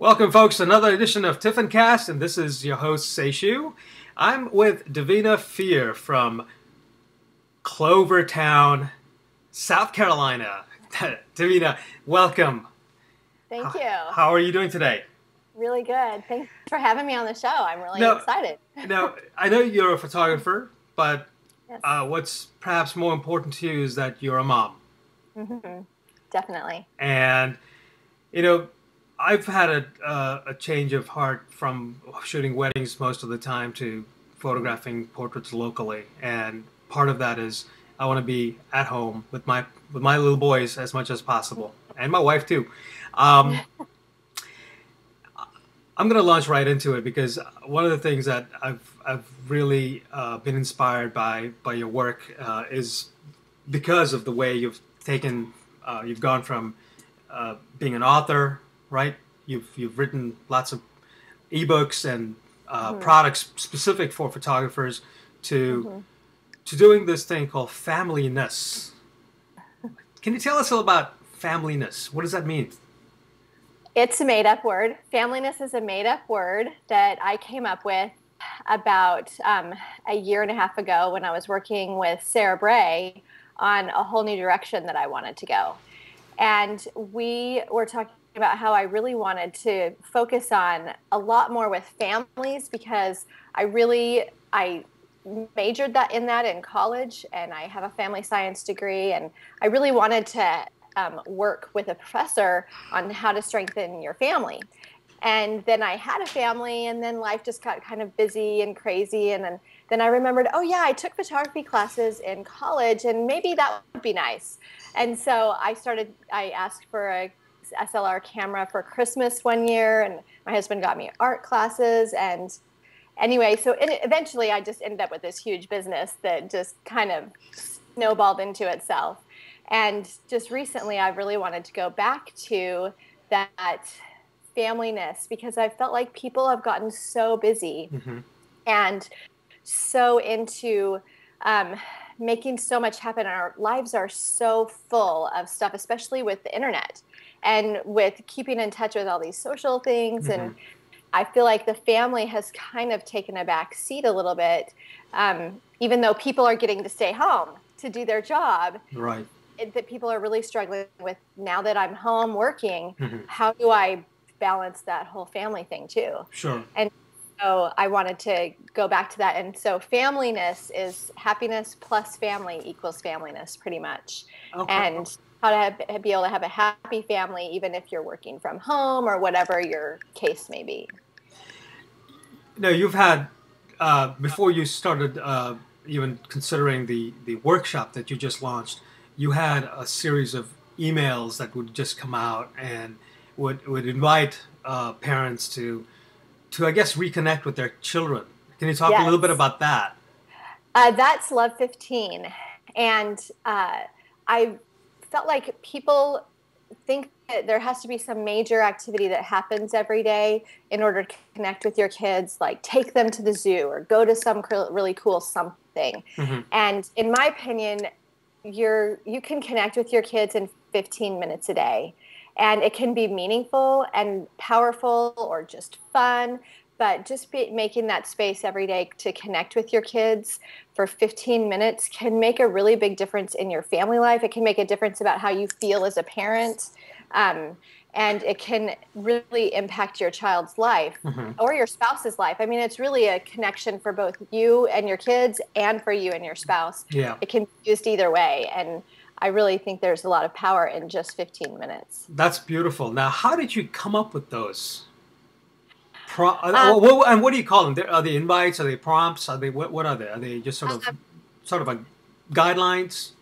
Welcome, folks, to another edition of Tiffin Cast, and this is your host, Seishu. I'm with Davina Fear from Clovertown, South Carolina. Davina, welcome. Thank you. How are you doing today? Really good. Thanks for having me on the show. I'm really Now, excited. now, I know you're a photographer, but Yes. what's perhaps more important to you is that you're a mom. hmm Definitely. And, you know, I've had a change of heart from shooting weddings most of the time to photographing portraits locally, and part of that is I want to be at home with my little boys as much as possible, and my wife too. Um, I'm going to launch right into it because one of the things that I've really been inspired by your work is because of the way you've gone from being an author, right? You've written lots of ebooks and hmm products specific for photographers to hmm to doing this thing called familyness. Can you tell us a little about familyness? What does that mean? It's a made-up word. Familyness is a made-up word that I came up with about a year and a half ago when I was working with Sarah Bray on a whole new direction that I wanted to go. And we were talking about how I really wanted to focus on a lot more with families because I majored that in college, and I have a family science degree, and I really wanted to work with a professor on how to strengthen your family. And then I had a family, and then life just got kind of busy and crazy. And then I remembered, oh, yeah, I took photography classes in college, and maybe that would be nice. And so I asked for a SLR camera for Christmas one year, and my husband got me art classes. And anyway, eventually I just ended up with this huge business that just kind of snowballed into itself. And just recently, I really wanted to go back to that familyness because I felt like people have gotten so busy Hmm. and so into um, making so much happen. Our lives are so full of stuff, especially with the internet and with keeping in touch with all these social things. Hmm. And I feel like the family has kind of taken a back seat a little bit, even though people are getting to stay home to do their job. Right. That people are really struggling with now that I'm home working. Hmm. How do I balance that whole family thing too? Sure. And so I wanted to go back to that. And so familyness is happiness plus family equals familyness pretty much. Okay. And how to be able to have a happy family, even if you're working from home or whatever your case may be. Now you've had before you started even considering the workshop that you just launched, you had a series of emails that would just come out and would invite parents to I guess reconnect with their children. Can you talk a little bit Yes. about that? That's Love 15. And I felt like people think that there has to be some major activity that happens every day in order to connect with your kids, like take them to the zoo or go to some really cool something. Hmm. And in my opinion, you can connect with your kids in 15 minutes a day. And it can be meaningful and powerful or just fun, but making that space every day to connect with your kids for 15 minutes can make a really big difference in your family life. It can make a difference about how you feel as a parent. Um, and it can really impact your child's life Hmm. or your spouse's life. I mean, it's really a connection for both you and your kids and for you and your spouse. Yeah, It can be used either way. And I really think there's a lot of power in just 15 minutes. that's beautiful. Now, how did you come up with those? Um, And what do you call them? Are they invites? Are they prompts? Are they what are they? Are they just sort of like guidelines?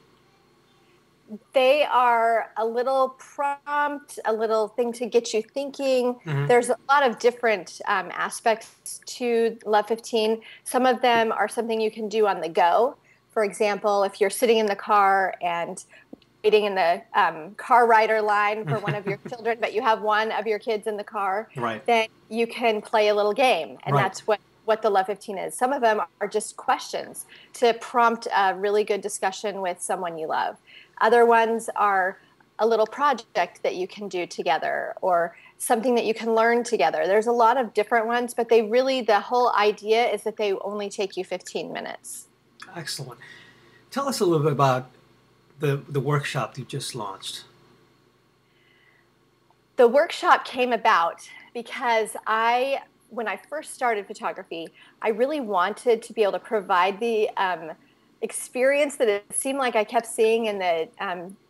They are a little prompt, a little thing to get you thinking. Hmm. There's a lot of different aspects to Love 15. Some of them are something you can do on the go. For example, if you're sitting in the car and waiting in the car rider line for one of your children, but you have one of your kids in the car, Right. then you can play a little game. And Right. that's what the Love 15 is. Some of them are just questions to prompt a really good discussion with someone you love. Other ones are a little project that you can do together, or something that you can learn together. There's a lot of different ones, but the whole idea is that they only take you 15 minutes. Excellent. Tell us a little bit about the workshop you just launched. The workshop came about because when I first started photography, I really wanted to be able to provide the experience that it seemed like I kept seeing in the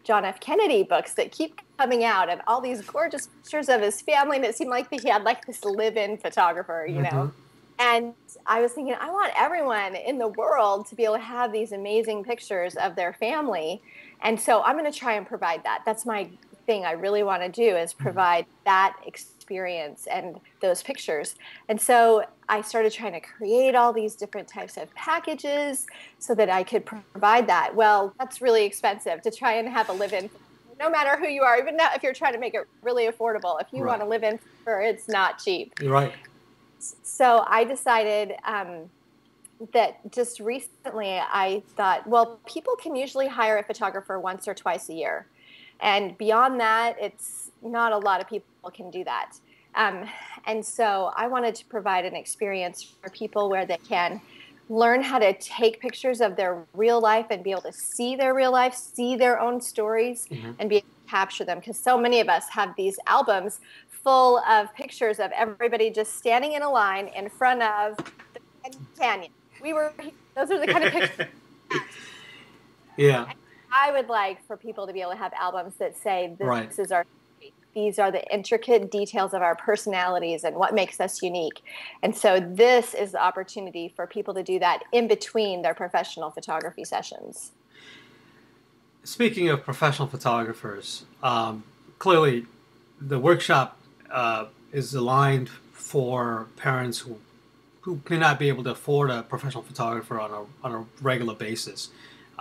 John F. Kennedy books that keep coming out, and all these gorgeous pictures of his family, and it seemed like he had like this live-in photographer, you know. And I was thinking, I want everyone in the world to be able to have these amazing pictures of their family. And so I'm going to try and provide that. That's my thing I really want to do, is provide that experience and those pictures. And so I started trying to create all these different types of packages so that I could provide that. Well, that's really expensive to try and have a live-in, no matter who you are, even if you're trying to make it really affordable. If you want to live in, it's not cheap. You're right. So I decided that just recently I thought, well, people can usually hire a photographer once or twice a year. And beyond that, it's not a lot of people can do that. And so I wanted to provide an experience for people where they can learn how to take pictures of their real life and be able to see their real life, see their own stories, and be able to capture them. Because so many of us have these albums full of pictures of everybody just standing in a line in front of the Canyon. Those are the kind of pictures. Yeah. And I would like for people to be able to have albums that say, these are the intricate details of our personalities and what makes us unique. And so this is the opportunity for people to do that in between their professional photography sessions. Speaking of professional photographers, clearly the workshop is aligned for parents who may not be able to afford a professional photographer on a regular basis.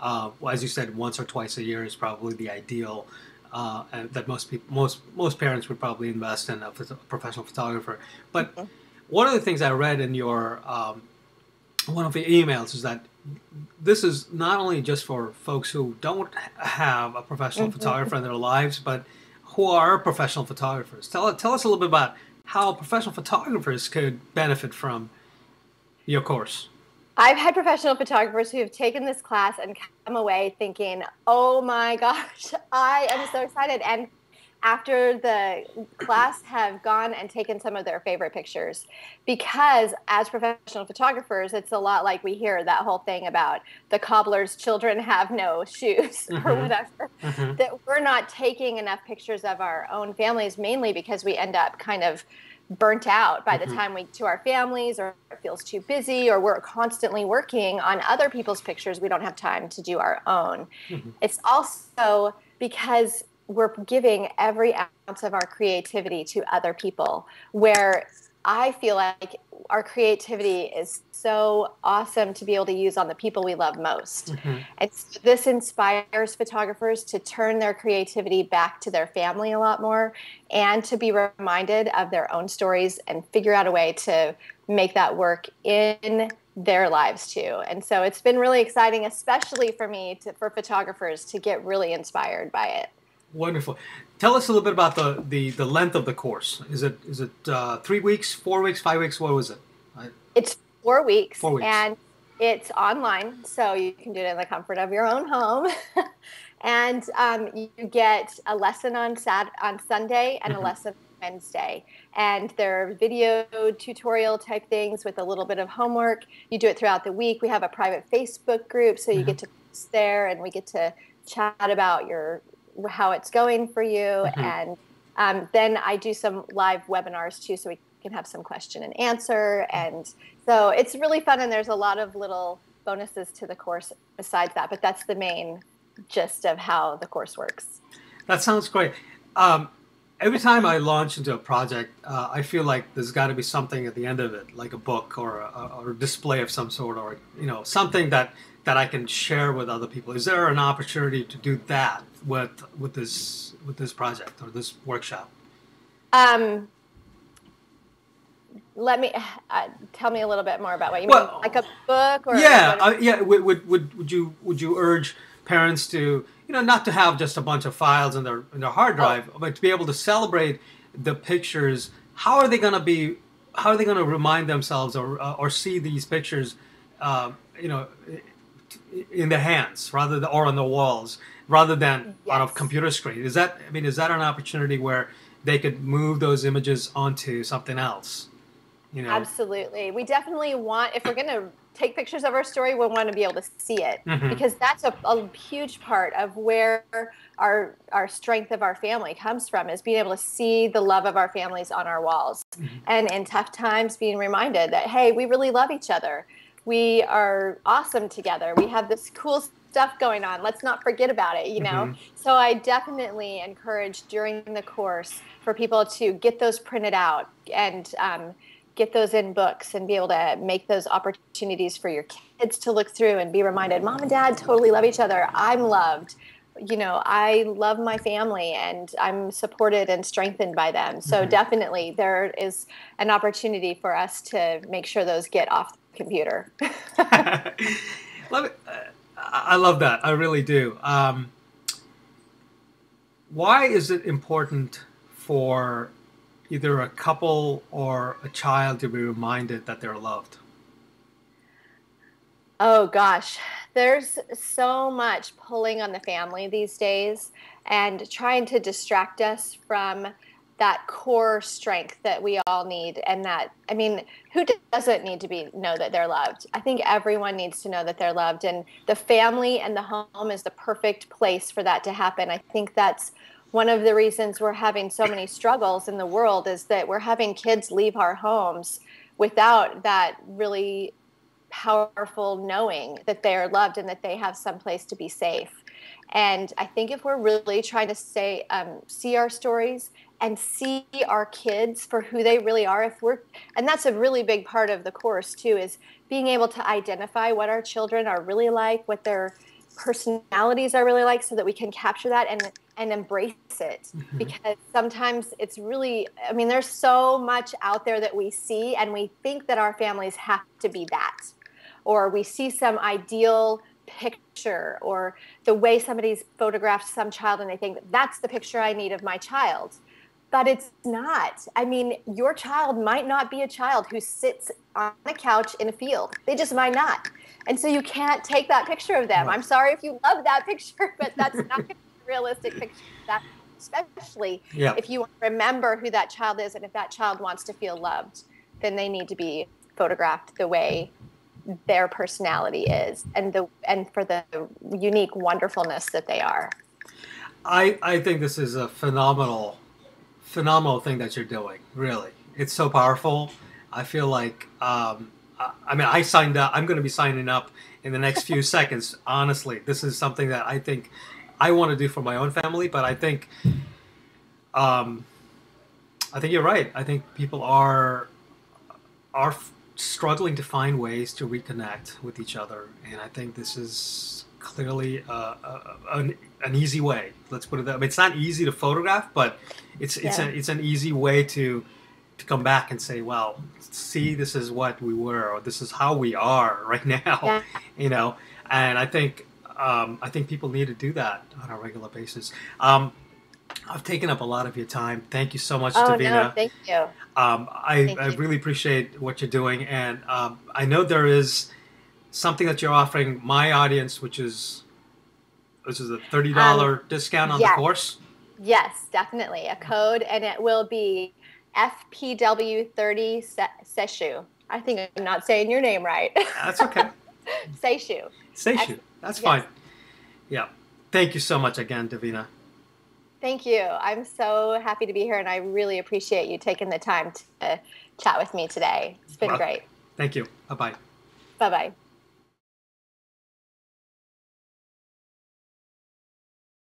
As you said, once or twice a year is probably the ideal, and that most parents would probably invest in a professional photographer. But one of the things I read in your one of the emails is that this is not only just for folks who don't have a professional photographer in their lives, but who are professional photographers. Tell us a little bit about how professional photographers could benefit from your course. I've had professional photographers who have taken this class and come away thinking, oh my gosh, I am so excited. And after the class have gone and taken some of their favorite pictures, because as professional photographers, it's a lot like we hear that whole thing about the cobbler's children have no shoes or whatever, that we're not taking enough pictures of our own families, mainly because we end up kind of burnt out by the time we to our families, or it feels too busy, or we're constantly working on other people's pictures. We don't have time to do our own. It's also because we're giving every ounce of our creativity to other people, where I feel like our creativity is so awesome to be able to use on the people we love most. And so this inspires photographers to turn their creativity back to their family a lot more, and to be reminded of their own stories and figure out a way to make that work in their lives too. And so it's been really exciting, especially for me, for photographers to get really inspired by it. Wonderful. Tell us a little bit about the length of the course. Is it 3 weeks, 4 weeks, 5 weeks? What was it? It's 4 weeks. 4 weeks. And it's online, so you can do it in the comfort of your own home. And you get a lesson on Sunday and a lesson on Wednesday. And they're video tutorial type things with a little bit of homework. You do it throughout the week. We have a private Facebook group, so you get to post there, and we get to chat about how it's going for you. And then I do some live webinars too, so we can have some question and answer. And so it's really fun, and there's a lot of little bonuses to the course besides that, but that's the main gist of how the course works. That sounds great. Every time I launch into a project, I feel like there's got to be something at the end of it, like a book or a display of some sort, or something that I can share with other people. Is there an opportunity to do that with this project or this workshop? Let me tell me a little bit more about what you mean, like a book, or Would you urge parents to not to have just a bunch of files in their hard drive, but to be able to celebrate the pictures, how are they going to be? How are they going to remind themselves or see these pictures, you know, in their hands rather than, or on the walls rather than on a Yes. computer screen? Is that, I mean, is that an opportunity where they could move those images onto something else? You know. Absolutely. We definitely want, if we're going to take pictures of our story, we want to be able to see it Hmm. because that's a huge part of where our strength of our family comes from is being able to see the love of our families on our walls. And in tough times, being reminded that, hey, we really love each other. We are awesome together. We have this cool stuff going on. Let's not forget about it, you know? Hmm. So I definitely encourage during the course for people to get those printed out and get those in books and be able to make those opportunities for your kids to look through and be reminded mom and dad totally love each other. I'm loved. You know, I love my family and I'm supported and strengthened by them. So Hmm. definitely there is an opportunity for us to make sure those get off the computer. Love it. I love that. I really do. Why is it important for either a couple or a child to be reminded that they're loved? Oh gosh, there's so much pulling on the family these days and trying to distract us from that core strength that we all need. And that, I mean, who doesn't need to be know that they're loved? I think everyone needs to know that they're loved, and the family and the home is the perfect place for that to happen. I think that's one of the reasons we're having so many struggles in the world is that we're having kids leave our homes without that really powerful knowing that they are loved and that they have some place to be safe. And I think if we're really trying to see our stories and see our kids for who they really are, if we're, and that's a really big part of the course too, is being able to identify what our children are really like, what their personalities are really like, so that we can capture that and embrace it. Hmm. Because sometimes it's really, I mean, there's so much out there that we see, and we think that our families have to be that, or we see some ideal picture or the way somebody's photographed some child and they think that's the picture I need of my child. But it's not. I mean, your child might not be a child who sits on a couch in a field. They just might not. And so you can't take that picture of them. Right. I'm sorry if you love that picture, but that's not going to be a realistic picture. That, especially Yeah. if you remember who that child is and if that child wants to feel loved, then they need to be photographed the way their personality is and for the unique wonderfulness that they are. I think this is a phenomenal thing that you're doing. Really, it's so powerful. I feel like I mean I signed up. I'm going to be signing up in the next few seconds. Honestly, this is something that I think I want to do for my own family. But um, I think you're right. I think people are struggling to find ways to reconnect with each other, and I think this is clearly an easy way. Let's put it that way. It's not easy to photograph, but Yeah. it's an easy way to come back and say, well, see, this is what we were, or this is how we are right now, Yeah. you know. And I think people need to do that on a regular basis. I've taken up a lot of your time. Thank you so much, Oh no, Davina. thank you. I Thank you. really appreciate what you're doing, and I know there is something that you're offering my audience, which is a Um, $30 discount on the yes, course. yes, definitely a code, and it will be FPW30 Seshu. I think I'm not saying your name right. That's okay. Seishu. Seishu. That's fine. Yes. Yeah. Thank you so much again, Davina. Thank you. I'm so happy to be here, and I really appreciate you taking the time to chat with me today. It's been Well, great. thank you. Bye bye. Bye bye.